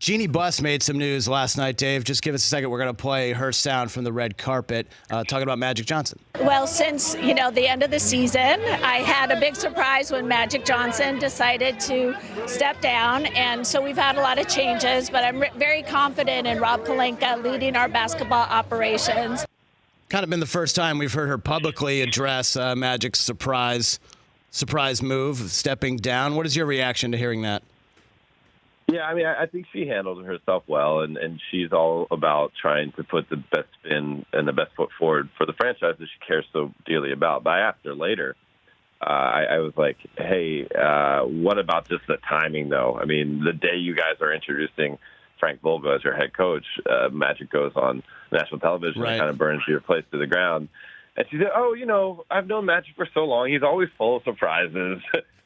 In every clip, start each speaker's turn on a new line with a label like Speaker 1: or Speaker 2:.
Speaker 1: Jeanie Buss made some news last night, Dave. Just give us a second. We're going to play her sound from the red carpet talking about Magic Johnson.
Speaker 2: Well, since, the end of the season, I had a big surprise when Magic Johnson decided to step down. And so we've had a lot of changes, but I'm very confident in Rob Pelinka leading our basketball operations.
Speaker 1: Kind of been the first time we've heard her publicly address Magic's surprise move, stepping down. What is your reaction to hearing that?
Speaker 3: Yeah, I think she handled herself well, and she's all about trying to put the best spin and the best foot forward for the franchise that she cares so dearly about. But I asked her later, I was like, hey, what about just the timing, though? I mean, the day you guys are introducing Frank Vogel as your head coach, Magic goes on national television and kind of burns your place to the ground. And she said, I've known Magic for so long. He's always full of surprises.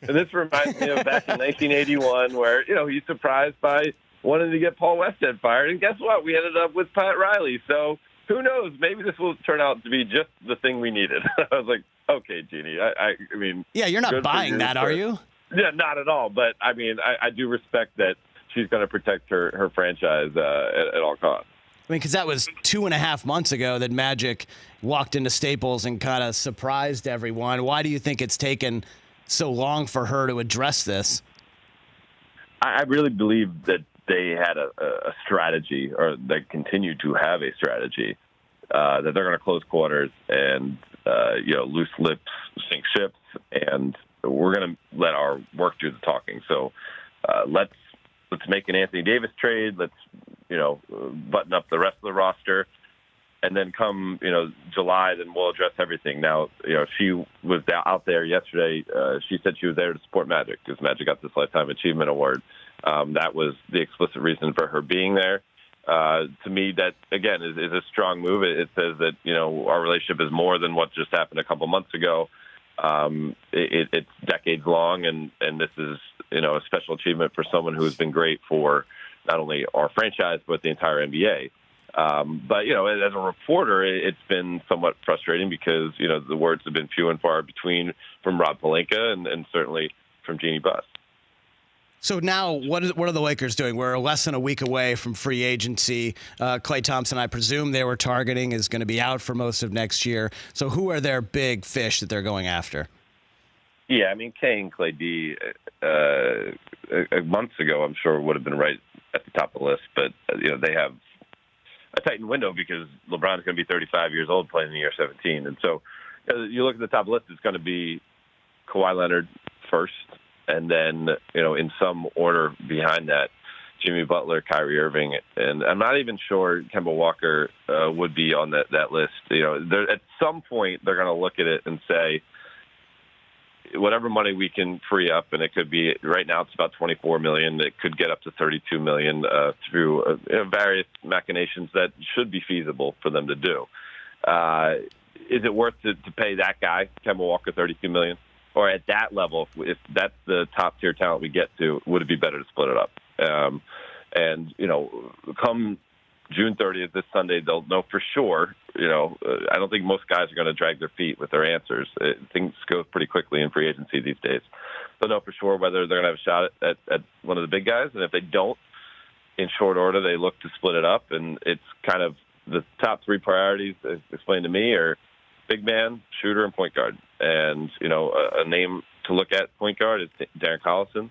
Speaker 3: And this reminds me of back in 1981 where, he's surprised by wanting to get Paul Westhead fired. And guess what? We ended up with Pat Riley. So who knows? Maybe this will turn out to be just the thing we needed. I was like, okay, Jeanie. I mean.
Speaker 1: Yeah, you're not buying that, are you?
Speaker 3: Yeah, not at all. But, I do respect that she's going to protect her franchise at all costs.
Speaker 1: Because that was 2.5 months ago that Magic walked into Staples and kind of surprised everyone. Why do you think it's taken so long for her to address this?
Speaker 3: I really believe that they had a strategy, or they continue to have a strategy, that they're going to close quarters and, loose lips sink ships, and we're going to let our work do the talking. So let's make an Anthony Davis trade. Let's, button up the rest of the roster. And then come, July, then we'll address everything. Now, she was out there yesterday. She said she was there to support Magic because Magic got this Lifetime Achievement Award. That was the explicit reason for her being there. To me, that, again, is a strong move. It says that, our relationship is more than what just happened a couple months ago. It's decades long, and this is, a special achievement for someone who has been great for not only our franchise, but the entire NBA. But, as a reporter, it's been somewhat frustrating because, the words have been few and far between from Rob Pelinka and certainly from Jeanie Buss.
Speaker 1: So now what are the Lakers doing? We're less than a week away from free agency. Klay Thompson, I presume they were targeting, is going to be out for most of next year. So who are their big fish that they're going after?
Speaker 3: Yeah, Kay and Klay D, months ago, I'm sure would have been right at the top of the list. But, they have a tightened window because LeBron's going to be 35 years old playing in the year 17. And so you look at the top list, it's going to be Kawhi Leonard first, and then, in some order behind that, Jimmy Butler, Kyrie Irving, and I'm not even sure Kemba Walker would be on that list. At some point they're going to look at it and say, whatever money we can free up, and it could be right now it's about $24 million. It could get up to $32 million through various machinations that should be feasible for them to do. Is it worth to pay that guy, Kemba Walker, $32 million? Or at that level, if that's the top tier talent we get to, would it be better to split it up? Come June 30th, this Sunday, they'll know for sure. I don't think most guys are going to drag their feet with their answers. Things go pretty quickly in free agency these days. They'll know for sure whether they're going to have a shot at one of the big guys. And if they don't, in short order, they look to split it up. And it's kind of the top three priorities, as explained to me, are big man, shooter, and point guard. And, a name to look at point guard is Darren Collison.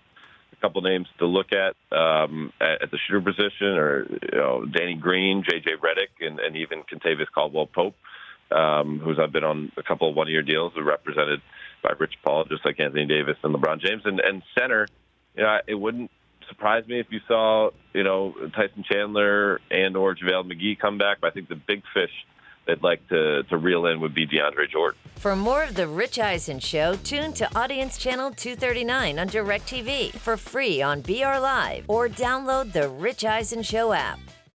Speaker 3: A couple names to look at the shooter position or, Danny Green, J.J. Redick, and even Kentavious Caldwell-Pope, who's I've been on a couple of one-year deals, represented by Rich Paul, just like Anthony Davis and LeBron James. And center, it wouldn't surprise me if you saw, Tyson Chandler and or JaVale McGee come back. But I think the big fish they'd like to reel in would be DeAndre Jordan.
Speaker 4: For more of The Rich Eisen Show, tune to Audience Channel 239 on DirecTV for free on BR Live or download the Rich Eisen Show app.